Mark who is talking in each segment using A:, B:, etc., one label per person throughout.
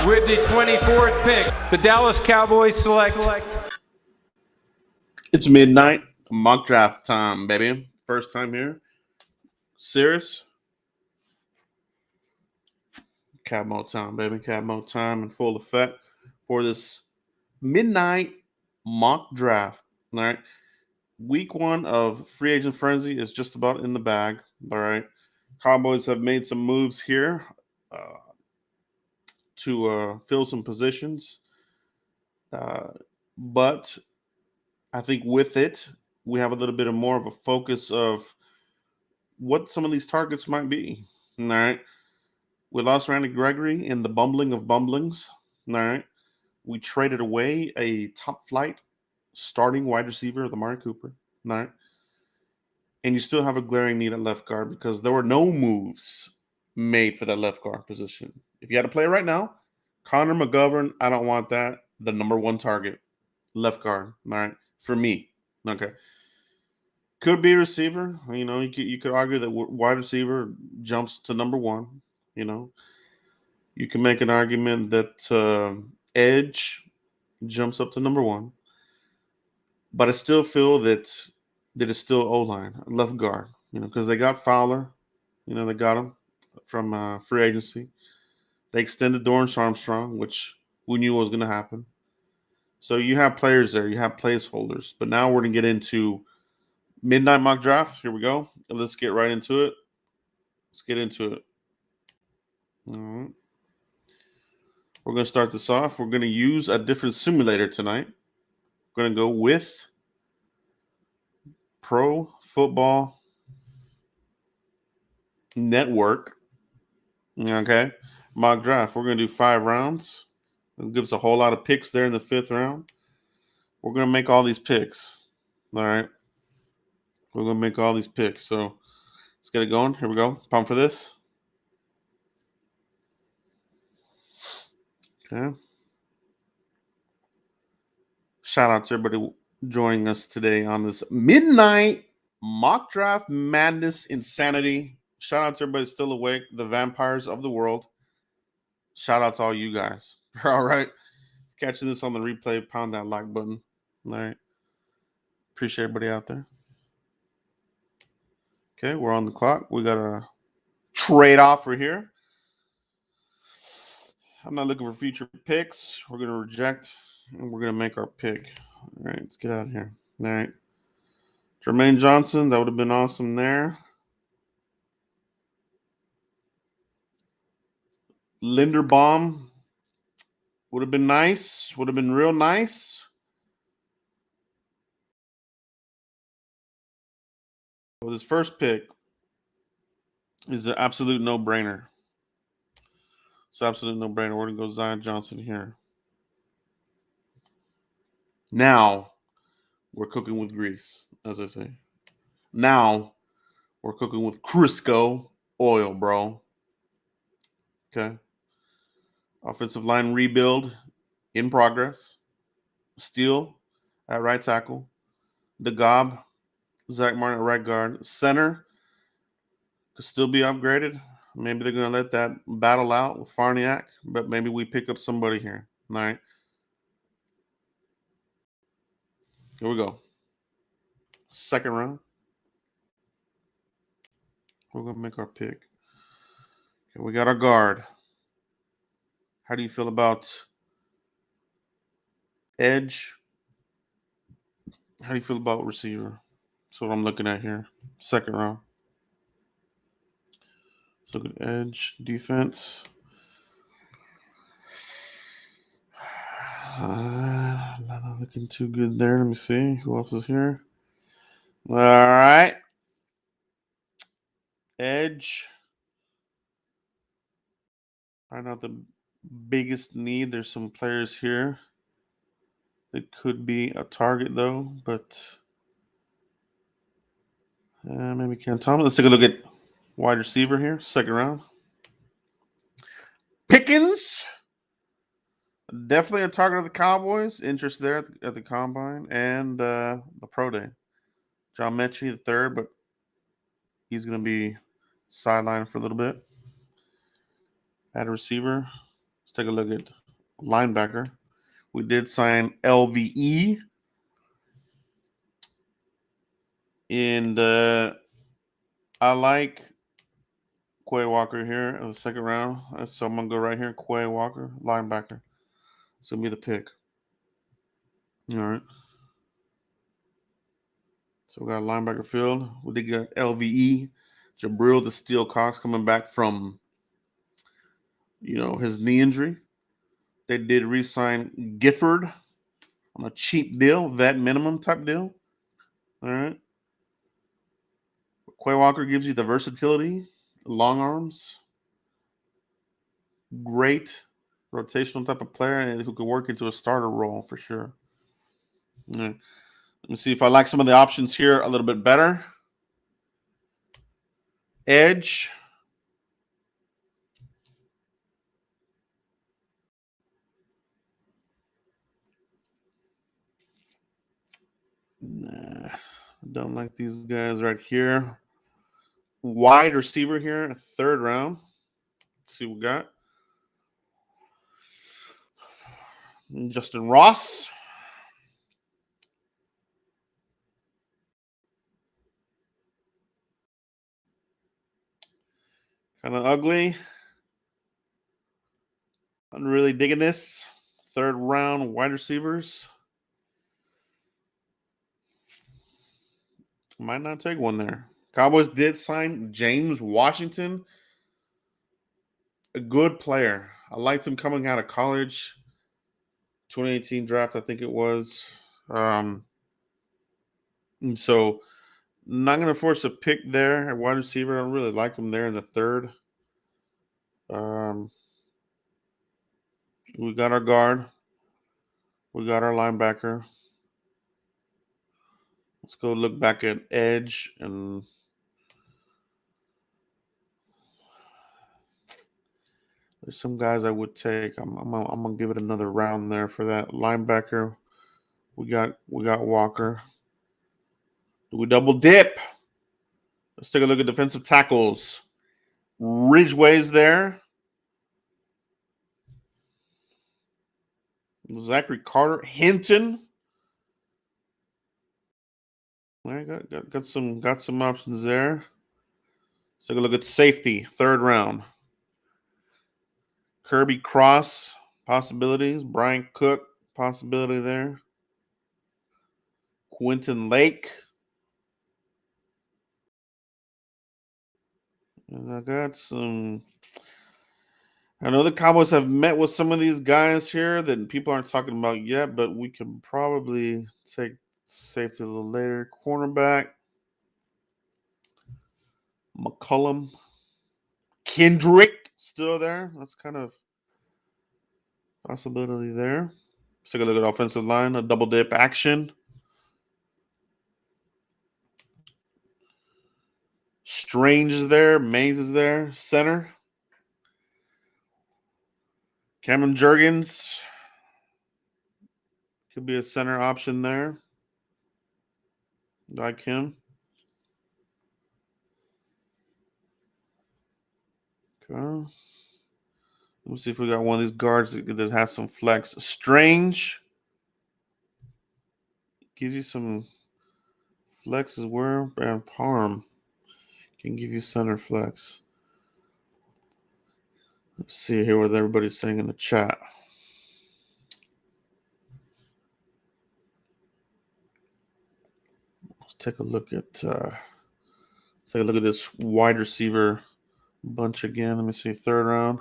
A: With the 24th pick, the Dallas Cowboys select.
B: It's midnight, mock draft time, baby. First time here. Serious? Cab mode time, baby. Cab mode time in full effect for this midnight mock draft. All right. Week 1 of free agent frenzy is just about in the bag. All right. Cowboys have made some moves here to fill some positions. But I think with it, we have a little bit of more of a focus of what some of these targets might be. All right. We lost Randy Gregory in the bumbling of bumblings. All right. We traded away a top flight starting wide receiver, Amari Cooper. All right. And you still have a glaring need at left guard because there were no moves made for that left guard position. If you had to play right now, Connor McGovern, I don't want that. The number 1 target, left guard. All right. For me. Okay. Could be a receiver. You know, you could argue that wide receiver jumps to number 1. You know, you can make an argument that edge jumps up to number 1. But I still feel that it's still O-line, left guard, you know, because they got Fowler. You know, they got him from free agency. They extended Dorrance Armstrong, which we knew was going to happen. So you have players there. You have placeholders. But now we're going to get into midnight mock draft. Here we go. Let's get right into it. Let's get into it. All right. We're going to start this off. We're going to use a different simulator tonight. We're going to go with Pro Football Network. Okay. Mock draft. We're going to do 5 rounds. It gives a whole lot of picks there in the 5th round. We're going to make all these picks. All right. We're going to make all these picks. So let's get it going. Here we go. Pumped for this. Okay. Shout out to everybody joining us today on this midnight mock draft madness insanity. Shout out to everybody still awake, the vampires of the world. Shout out to all you guys. All right. Catching this on the replay, pound that like button. All right. Appreciate everybody out there. Okay, we're on the clock. We got a trade offer here. I'm not looking for future picks. We're going to reject, and we're going to make our pick. All right, let's get out of here. All right. Jermaine Johnson, that would have been awesome there. Linderbaum would have been nice. Would have been real nice. Well, this first pick is an absolute no-brainer. It's an absolute no-brainer. We're going to go Zion Johnson here. Now, we're cooking with grease, as I say. Now, we're cooking with Crisco oil, bro. Okay. Offensive line rebuild in progress. Steele at right tackle. The Gob, Zach Martin at right guard. Center could still be upgraded. Maybe they're going to let that battle out with Farniak, but maybe we pick up somebody here. All right. Here we go. 2nd round. We're going to make our pick. Okay, we got our guard. How do you feel about edge? How do you feel about receiver? That's what I'm looking at here. 2nd round. Let's look at edge, defense. Not looking too good there. Let me see. Who else is here? All right. Edge. Probably not the biggest need. There's some players here that could be a target, though, but maybe Cam Thomas. Let's take a look at wide receiver here, 2nd round. Pickens. Definitely a target of the Cowboys. Interest there at the Combine and the Pro Day. John Mechie, the 3rd, but he's going to be sidelined for a little bit. At a receiver, Let's take a look at linebacker. We did sign LVE. And I like Quay Walker here in the second round. So I'm going to go right here. Quay Walker, linebacker. It's going to be the pick. All right. So we got linebacker field. We did get LVE. Jabril the Steel Cox coming back from, his knee injury. They did re-sign Gifford on a cheap deal, vet minimum type deal. All right. Quay Walker gives you the versatility, long arms, great rotational type of player, and who can work into a starter role for sure. All right. Let me see if I like some of the options here a little bit better. Edge. Nah, don't like these guys right here. Wide receiver here, third round. Let's see what we got. Justin Ross. Kind of ugly. I'm really digging this. Third round wide receivers. Might not take one there. Cowboys did sign James Washington. A good player. I liked him coming out of college. 2018 draft, I think it was. And so not going to force a pick there at wide receiver. I don't really like him there in the third. We got our guard. We got our linebacker. Let's go look back at edge, and there's some guys I would take. I'm gonna give it another round there for that linebacker. We got Walker. Do we double dip? Let's take a look at defensive tackles. Ridgeway's there. Zachary Carter, Hinton. All right, got some options there. Let's take a look at safety, third round. Kirby Cross, possibilities. Brian Cook, possibility there. Quentin Lake. And I got some. I know the Cowboys have met with some of these guys here that people aren't talking about yet, but we can probably take safety a little later. Cornerback. McCullum. Kendrick still there. That's kind of possibility there. Let's take a look at offensive line. A double dip action. Strange is there. Mays is there. Center. Cameron Jurgens. Could be a center option there. Like him. Okay. Let me see if we got one of these guards that has some flex. Strange. Gives you some flexes where? And Parm can give you center flex. Let's see here what everybody's saying in the chat. Let's take a look at this wide receiver bunch again. Let me see, third round.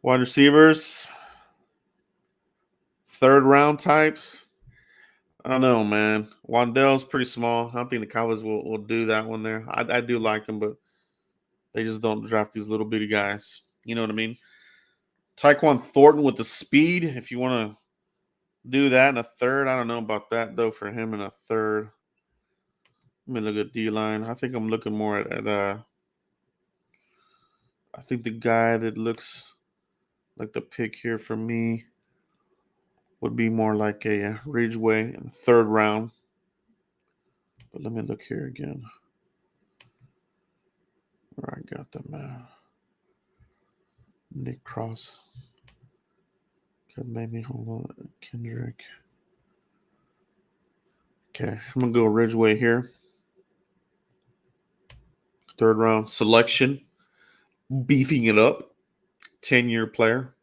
B: Wide receivers, third round types. I don't know, man. Wandell's pretty small. I don't think the Cowboys will do that one there. I do like him, but they just don't draft these little bitty guys. You know what I mean? Tyquan Thornton with the speed. If you want to do that in a third, I don't know about that though for him in a third. Let me look at D-line. I think I'm looking more at I think the guy that looks like the pick here for me would be more like a Ridgeway in the third round. But let me look here again. Where I got them at. Nick Cross. Okay, maybe hold on. Kendrick. Okay, I'm gonna go Ridgeway here. Third round selection. Beefing it up. 10-year player.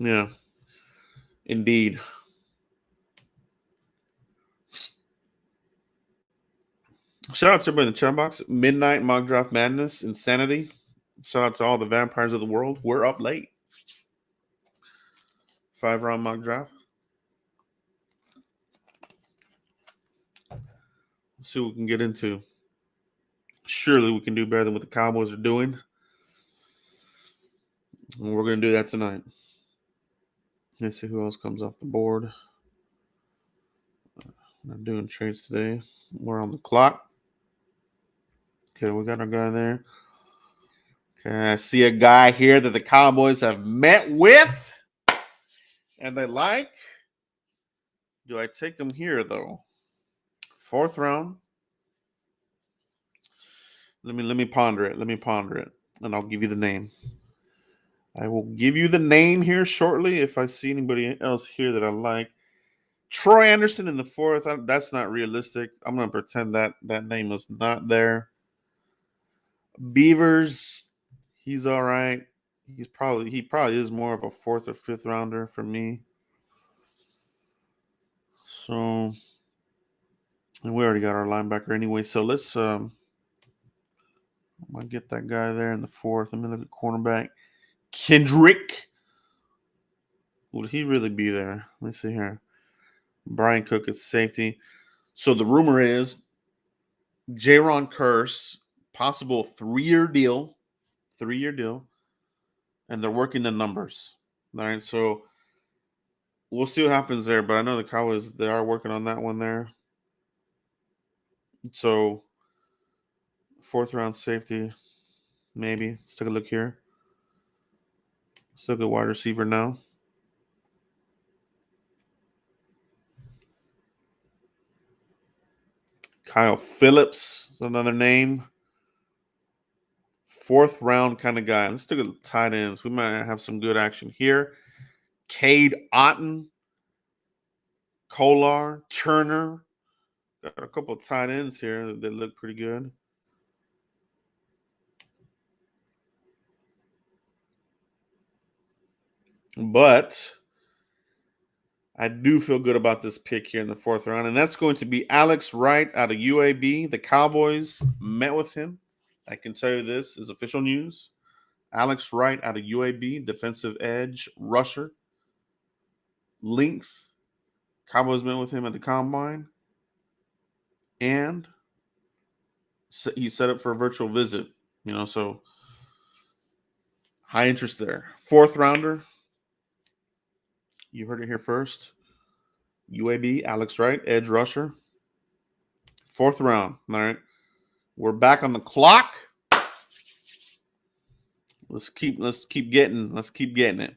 B: Yeah. Indeed. Shout out to everybody in the chat box. Midnight Mock Draft Madness. Insanity. Shout out to all the vampires of the world. We're up late. 5-round mock draft. Let's see what we can get into. Surely we can do better than what the Cowboys are doing. And we're going to do that tonight. Let's see who else comes off the board. I'm doing trades today. We're on the clock. Okay, we got our guy there. Okay, I see a guy here that the Cowboys have met with and they like. Do I take him here, though? 4th round. Let me ponder it. And I'll give you the name. I will give you the name here shortly if I see anybody else here that I like. Troy Anderson in the 4th. That's not realistic. I'm going to pretend that name is not there. Beavers, he's all right. He probably is more of a 4th or 5th rounder for me. So, and we already got our linebacker anyway. So let's I might get that guy there in the 4th. Let me look at cornerback. Kendrick. Would he really be there? Let me see here. Brian Cook at safety. So the rumor is Jaron Curse, possible 3-year deal. 3-year deal. And they're working the numbers. All right, so we'll see what happens there. But I know the Cowboys, they are working on that one there. So 4th round safety, maybe. Let's take a look here. Still good wide receiver now. Kyle Phillips is another name. 4th round kind of guy. Let's take a look at tight ends. We might have some good action here. Cade Otton, Kolar, Turner. Got a couple of tight ends here that look pretty good. But I do feel good about this pick here in the 4th round, and that's going to be Alex Wright out of UAB. The Cowboys met with him. I can tell you this is official news. Alex Wright out of UAB, defensive edge, rusher, length. Cowboys met with him at the combine, and he set up for a virtual visit. So high interest there. 4th rounder. You heard it here first. UAB, Alex Wright, edge rusher. 4th round. All right. We're back on the clock. Let's keep getting it.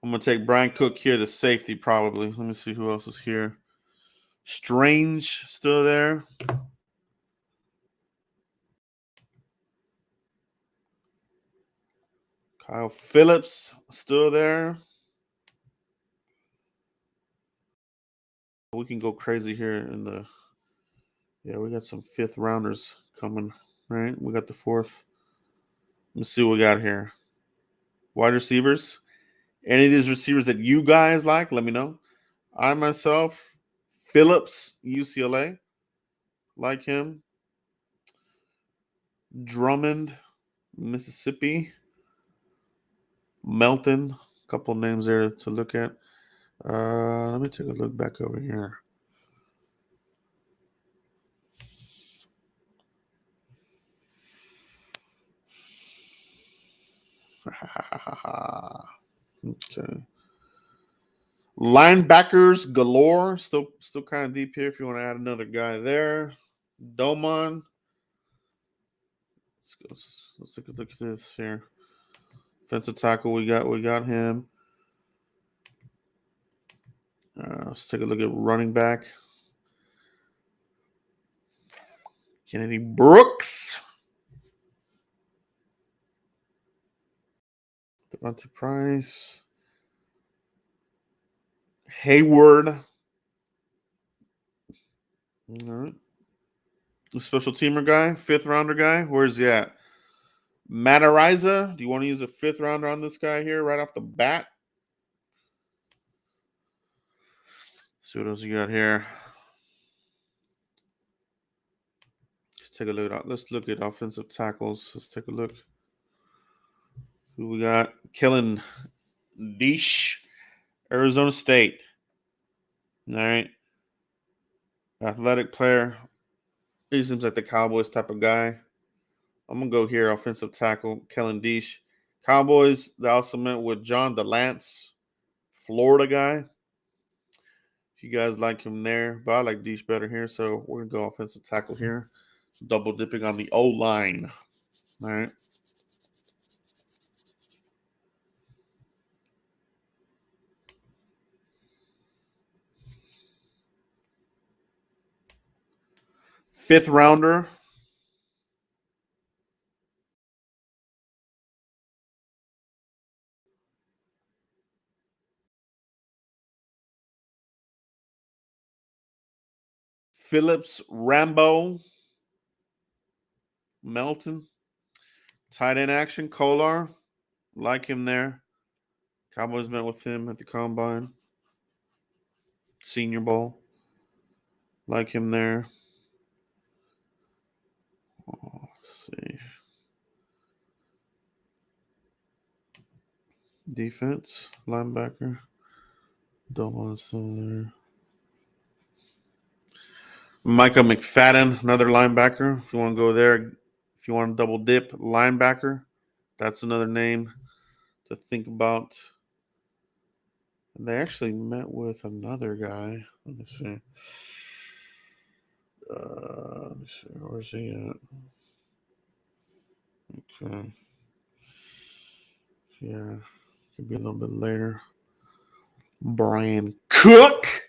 B: I'm gonna take Brian Cook here, the safety, probably. Let me see who else is here. Strange still there. Kyle Phillips still there. We can go crazy here in the. Yeah, we got some 5th rounders coming. Right, we got the 4th. Let's see what we got here. Wide receivers. Any of these receivers that you guys like, let me know. I myself, Phillips, UCLA, like him. Drummond, Mississippi. Melton, a couple names there to look at. Let me take a look back over here. Okay. Linebackers galore. Still kind of deep here if you want to add another guy there. Domon. Let's take a look at this here. Offensive tackle, we got him. Let's take a look at running back. Kennedy Brooks. Devontae Price. Hayward. All right. The special teamer guy, 5th rounder guy. Where's he at? Matariza. Do you want to use a 5th rounder on this guy here right off the bat? See what else you got here. Let's take a look at. Let's look at offensive tackles. Let's take a look. Who we got? Kellen Deesh, Arizona State. All right. Athletic player. He seems like the Cowboys type of guy. I'm going to go here, offensive tackle, Kellen Deesh. Cowboys, they also met with John DeLance, Florida guy. If you guys like him there, but I like Deesh better here, so we're going to go offensive tackle here. Double dipping on the O-line. All right. Fifth rounder. Phillips Rambo. Melton. Tight end action. Kolar. Like him there. Cowboys met with him at the Combine. Senior Bowl. Like him there. Let's see. Defense. Linebacker. Don't want to see there. Micah McFadden, another linebacker. If you want to go there, if you want to double dip, linebacker, that's another name to think about. And they actually met with another guy. Let me see. Where's he at? Okay. Yeah, could be a little bit later. Brian Cook,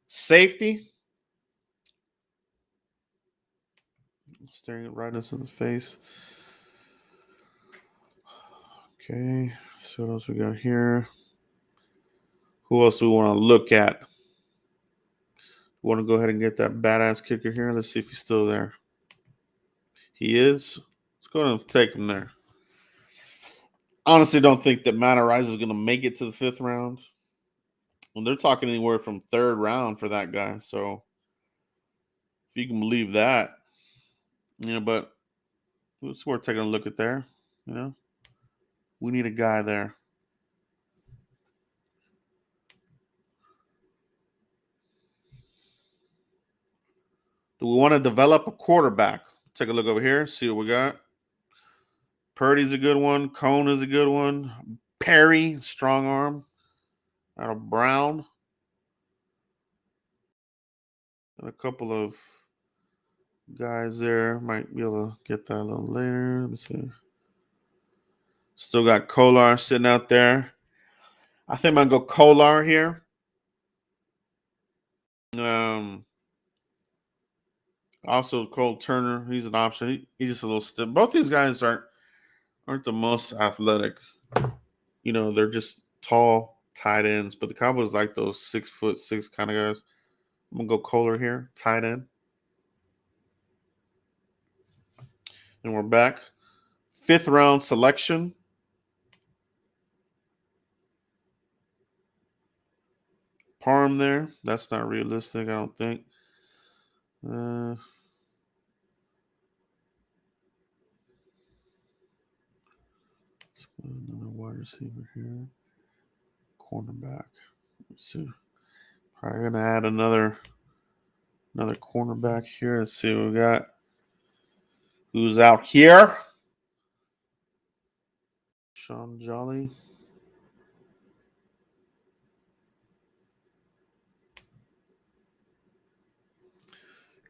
B: safety. Staring it right us in the face. Okay, so what else we got here? Who else do we want to look at? We want to go ahead and get that badass kicker here. Let's see if he's still there. He is. Let's go ahead and take him there. Honestly, don't think that Matariza is going to make it to the 5th round. Well, they're talking anywhere from 3rd round for that guy. So if you can believe that, but it's worth taking a look at there. We need a guy there. Do we want to develop a quarterback? Take a look over here, see what we got. Purdy's a good one. Cone is a good one. Perry, strong arm. Out of Brown. And a couple of guys there. Might be able to get that a little later. Let me see. Still got Kolar sitting out there. I think I'm going to go Kolar here. Also, Cole Turner. He's an option. He's just a little stiff. Both these guys aren't the most athletic. They're just tall tight ends. But the Cowboys like those 6'6" kind of guys. I'm going to go Kolar here, tight end. And we're back. 5th round selection. Parham there. That's not realistic, I don't think. Another wide receiver here. Cornerback. Let's see. Probably going to add another cornerback here. Let's see what we got. Who's out here? Sean Jolly.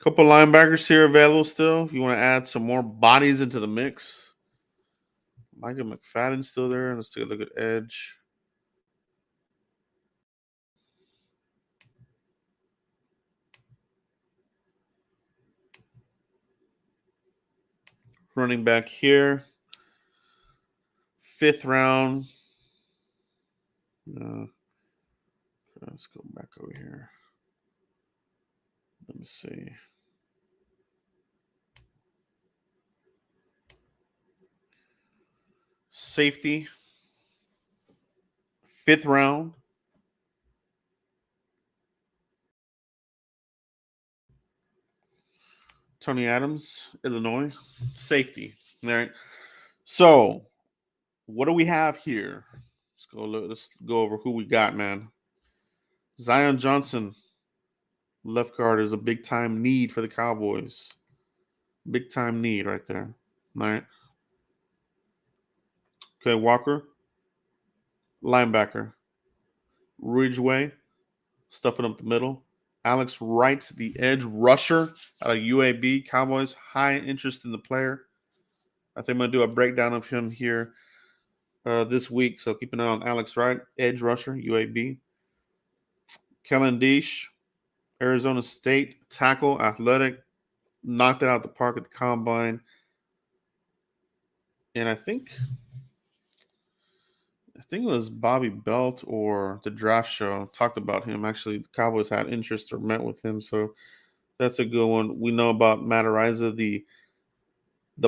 B: Couple linebackers here available still. If you want to add some more bodies into the mix. Micah McFadden's still there. Let's take a look at edge. Running back here. 5th round. Let's go back over here. Let me see. Safety. 5th round. Tony Adams, Illinois. Safety. All right. So, what do we have here? Let's go over who we got, man. Zion Johnson, left guard, is a big time need for the Cowboys. Big time need right there. All right. Okay, Walker, linebacker. Ridgeway, stuffing up the middle. Alex Wright, the edge rusher out of UAB. Cowboys, high interest in the player. I think I'm going to do a breakdown of him here this week. So keep an eye on Alex Wright, edge rusher, UAB. Kellen Deesh, Arizona State, tackle, athletic. Knocked it out of the park at the combine. And I think it was Bobby Belt or the draft show talked about him. Actually, the Cowboys had interest or met with him. So that's a good one. We know about Matt Ariza, the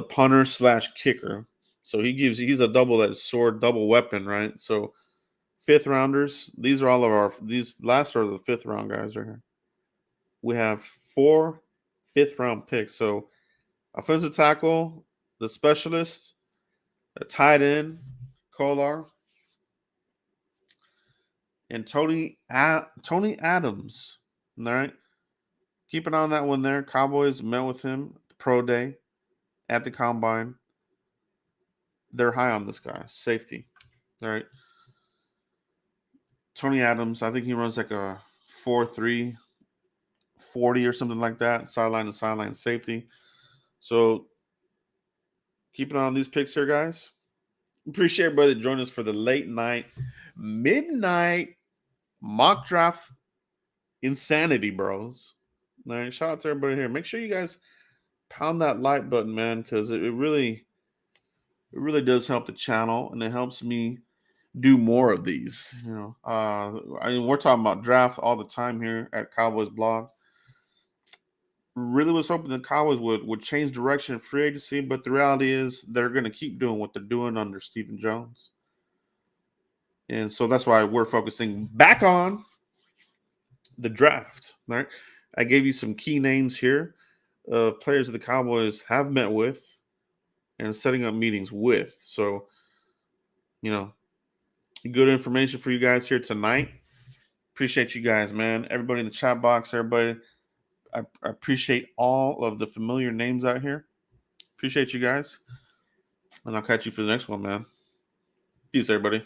B: punter / kicker. So he's a double-edged sword, double weapon, right? So 5th rounders. These last are the 5th round guys right here. We have 4 5th round picks. So offensive tackle, the specialist, a tight end, Kolar, and Tony Adams. All right. Keep an eye on that one there. Cowboys met with him at the pro day at the combine. They're high on this guy. Safety. All right. Tony Adams, I think he runs like a 4.3 40 or something like that. Sideline to sideline safety. So keep an eye on these picks here, guys. Appreciate everybody that joined us for the late night, midnight mock draft insanity, bros. All right, shout out to everybody here. Make sure you guys pound that like button, man, because it really does help the channel, and it helps me do more of these. We're talking about draft all the time here at Cowboys Blog. Really was hoping the Cowboys would change direction in free agency, but the reality is they're going to keep doing what they're doing under Stephen Jones. And so that's why we're focusing back on the draft. All right. I gave you some key names here of players that the Cowboys have met with and setting up meetings with. So, good information for you guys here tonight. Appreciate you guys, man. Everybody in the chat box, everybody. I appreciate all of the familiar names out here. Appreciate you guys. And I'll catch you for the next one, man. Peace, everybody.